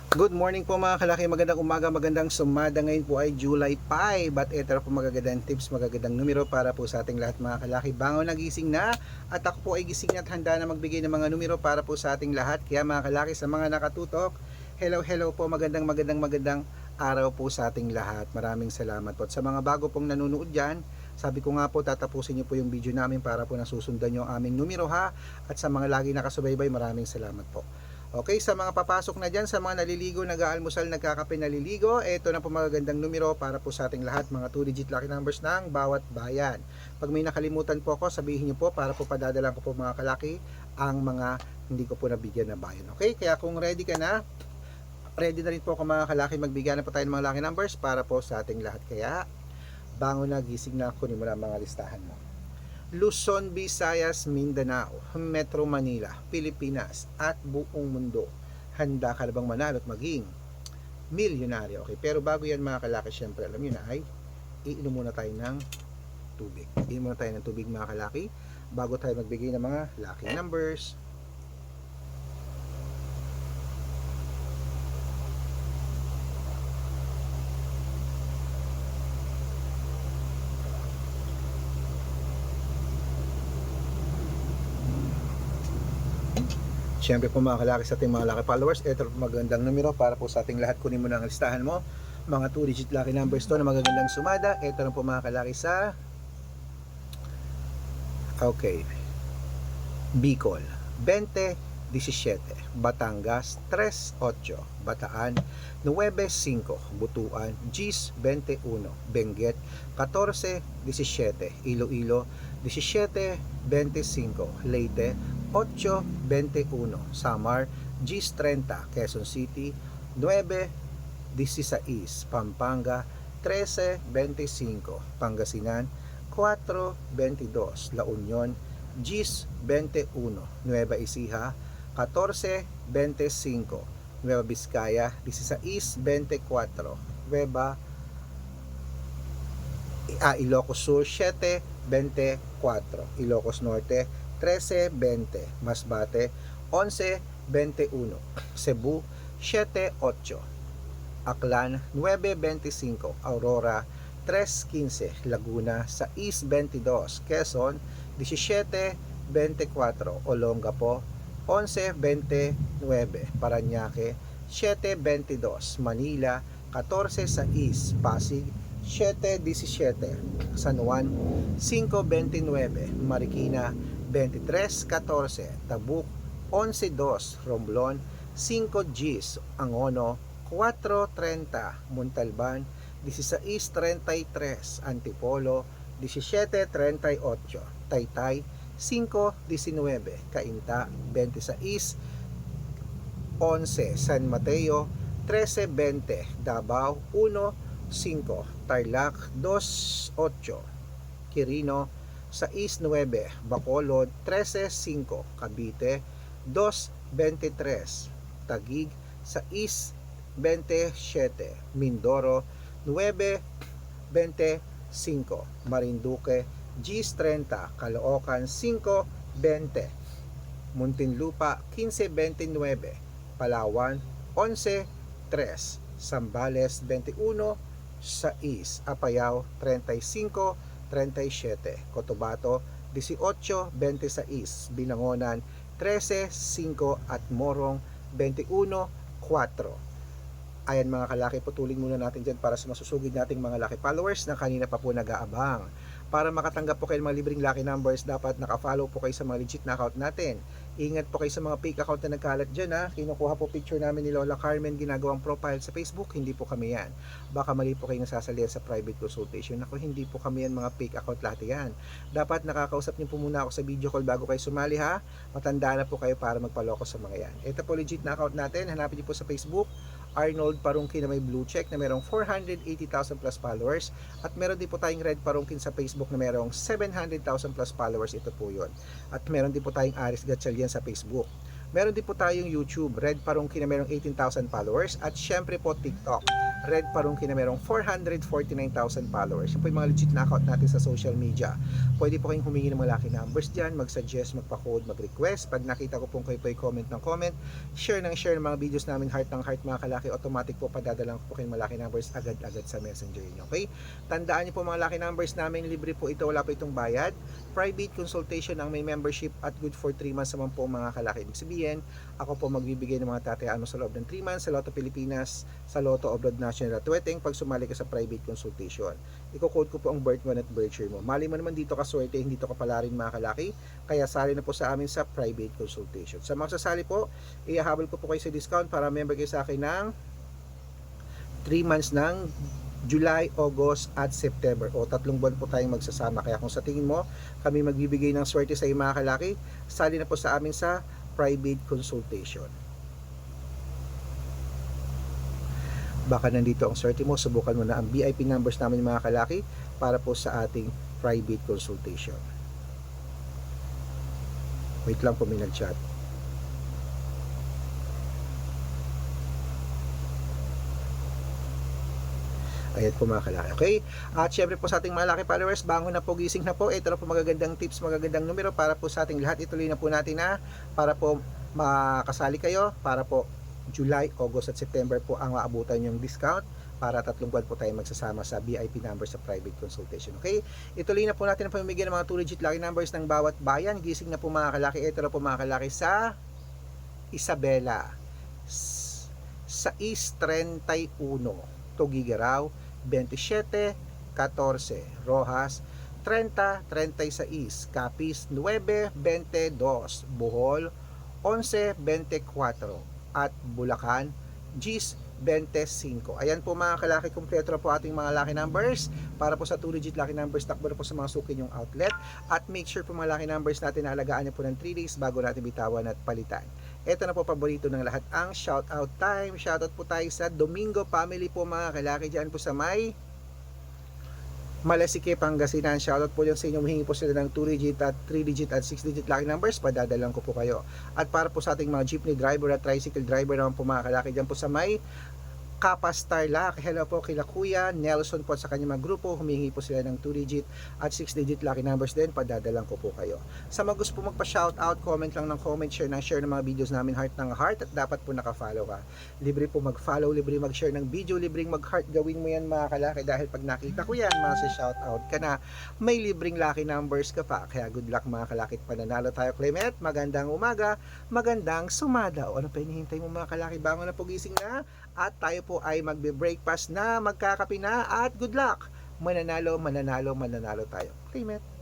Good morning po mga kalaki, magandang umaga, magandang sumada. Ngayon po ay July 5 at ito na po magagandang tips, magagandang numero para po sa ating lahat mga kalaki. Bangon na gising na at ako po ay gising na at handa na magbigay ng mga numero para po sa ating lahat. Kaya mga kalaki, sa mga nakatutok, hello po, magandang araw po sa ating lahat. Maraming salamat po. At sa mga bago pong nanonood dyan, sabi ko nga po tatapusin niyo po yung video namin para po nasusundan niyo ang aming numero ha. At sa mga lagi nakasubaybay, maraming salamat po. Okay, sa mga papasok na dyan, sa mga naliligo, nag-aalmusal, nagkakape, naliligo, eto na po magagandang numero para po sa ating lahat, mga 2-digit lucky numbers ng bawat bayan. Pag may nakalimutan po ako, sabihin niyo po para po padadalan ko po mga kalaki ang mga hindi ko po nabigyan na bayan. Okay, kaya kung ready ka na, ready na rin po ako mga kalaki, magbigyan na po tayo ng mga lucky numbers para po sa ating lahat. Kaya, bangon na, gising na, kunin mo na mga listahan mo. Luzon, Visayas, Mindanao, Metro Manila, Pilipinas at buong mundo. Handa ka na bang manalo at maging milyonaryo? Okay, pero bago yan mga kalaki, syempre alam nyo na ay iinom muna tayo ng tubig. Iinom muna tayo ng tubig mga kalaki bago tayo magbigay ng mga lucky numbers. Siyempre po mga kalaki sa ating mga lucky followers, ito po magandang numero para po sa ating lahat. Kunin mo na ang listahan mo. Mga 2-digit lucky numbers to na magagandang sumada. Ito na po mga kalaki sa Bicol 20-17, Batangas 3-8, Bataan 9-5, Butuan 10-21, Benguet 14-17, Iloilo 17-25, Leyte 8-21, Samar 10-30, Quezon City 9-16, Pampanga 13-25, Pangasinan 4-22, La Union 10-21, Nueva Ecija 14-25, Nueva Vizcaya 16-24, Ilocos Sur 7-24, Ilocos Norte 13-20, Masbate 11-21, Cebu 7-8, Aklan 9-25, Aurora 3-15, Laguna 6-22, Quezon 17-24, Olongapo 11-29, Parañaque 7-22, Manila 14-6, Pasig 7-17, San Juan 5-29, Marikina 23-14, Tabuk 11-2, Romblon 5 Gs, Angono 4-30, Montalban 16-33, Antipolo 17-38, Taytay 5-19, Cainta 26-11, San Mateo 13-20, Davao 1-5, Tarlac 2-8, Quirino 6-9, Bacolod 13-5, Cavite 2-23, Taguig 6-27, Mindoro 9-25, Marinduque 10-30, Caloocan 5-20, Muntinlupa 15-29, Palawan 11-3, Zambales 21-6, Apayao 35-37, Cotabato 18-26, Binangonan 13-5 at Morong 21-4. Ayan mga kalaki, putulin muna natin dyan para sa masusugid nating mga lucky followers na kanina pa po nag-aabang. Para makatanggap po kayo ng mga libreng lucky numbers, dapat nakafollow po kayo sa mga legit na account natin. Ingat po kayo sa mga fake account na nagkalat dyan ha. Kinukuha po picture namin ni Lola Carmen, ginagawang profile sa Facebook, hindi po kami yan. Baka mali po kayo nasasalihan sa private consultation. Ako, hindi po kami yan, mga fake account lahat yan. Dapat nakakausap niyo po muna ako sa video call bago kayo sumali ha. Matanda na po kayo para magpaloko sa mga yan. Ito po legit na account natin, hanapin niyo po sa Facebook, Arnold Parungkin na may blue check na merong 480,000 plus followers, at meron din po tayong Red Parungkin sa Facebook na merong 700,000 plus followers. Ito po yun. At meron din po tayong Aris Gatchalian sa Facebook. Meron din po tayong YouTube, Red Parungki na merong 18,000 followers. At syempre po TikTok, Red Parungki na merong 449,000 followers. Yan po yung mga legit na account natin sa social media. Pwede po kayong humingi ng mga lucky numbers dyan, mag-suggest, magpa-code, mag-request. Pag nakita ko pong kayo po ay comment ng comment, share ng mga videos namin, heart ng heart mga kalaki, automatic po padadalang ko po kayong mga lucky numbers agad-agad sa messenger niyo. Okay? Tandaan niyo po mga lucky numbers namin, libre po ito, wala po itong bayad. Private consultation ang may membership at good for 3 months naman po mga kalaki. Ibig sabihin, ako po magbibigay ng mga tatayaan mo sa loob ng 3 months sa Lotto Pilipinas, sa Lotto Oblad National at Wedding pag sumali ka sa private consultation. Iko-code ko po ang birth month at birth year mo. Mali mo naman dito ka swerte, hindi to kapala rin mga kalaki, kaya sali na po sa amin sa private consultation. Sa mga sasali po, ihahabol ko po kayo sa discount para member kayo sa akin ng 3 months ng July, August at September, o 3 buwan po tayong magsasama. Kaya kung sa tingin mo kami magbibigay ng swerte sa iyo mga kalaki, sali na po sa amin sa private consultation. Baka nandito ang swerte mo, subukan mo na ang VIP numbers namin mga kalaki para po sa ating private consultation. Wait lang po, may nag-chat. Ayan po mga kalaki. Okay? At syempre po sa ating mga laki followers, bangon na po, gising na po. Ito na po magagandang tips, magagandang numero para po sa ating lahat. Ituloy na po natin na para po makasali kayo, para po July, August at September po ang maabutan yung discount para 3 buwan po tayo magsasama sa VIP number sa private consultation. Okay? Ituloy na po natin ang pamimigay ng mga 2 digit lucky numbers ng bawat bayan. Gising na po mga kalaki. Ito na po mga kalaki sa Isabela, sa East 31, Tugigaraw 27, 14, Rojas 30, 36, Capiz 9, 22, Bohol 11, 24 at Bulacan Gis 25. Ayan po mga kalaki, kompleto na po ating mga lucky numbers para po sa 2 digit lucky numbers. Takbo na po sa mga suki yung outlet at make sure po mga lucky numbers natin na alagaan niyo po ng 3 days bago natin bitawan at palitan. Ito na po paborito ng lahat, ang shoutout time. Shoutout po tayo sa Domingo family po mga kalaki dyan po sa may Malasike, Pangasinan. Shoutout po dyan sa inyo. Humingi po sila ng 2 digit at 3 digit at 6 digit lucky numbers. Padadalang ko po kayo. At para po sa ating mga jeepney driver at tricycle driver naman po mga kalaki dyan po sa may Kapas Tarlac. Hello po kila Kuya Nelson po sa kanyang mga grupo. Humingi po sila ng 2 digit at 6 digit lucky numbers din. Padadalang ko po kayo. Sa mga gusto po magpa-shoutout, comment lang ng comment, share ng mga videos namin, heart ng heart, at dapat po naka-follow ka. Libre po mag-follow, libre mag-share ng video, libreng mag-heart. Gawin mo yan mga kalaki dahil pag nakita ko yan, masa-shoutout ka na. May libreng lucky numbers ka pa. Kaya good luck mga kalaki. Pananalo tayo, Clement. Magandang umaga, magandang sumadaw. Ano pa hinihintay mo mga kalaki? Bangon na po, gising na. At tayo po ay magbe-breakfast na, magkakape na, at good luck! Mananalo, mananalo, mananalo tayo. Clement.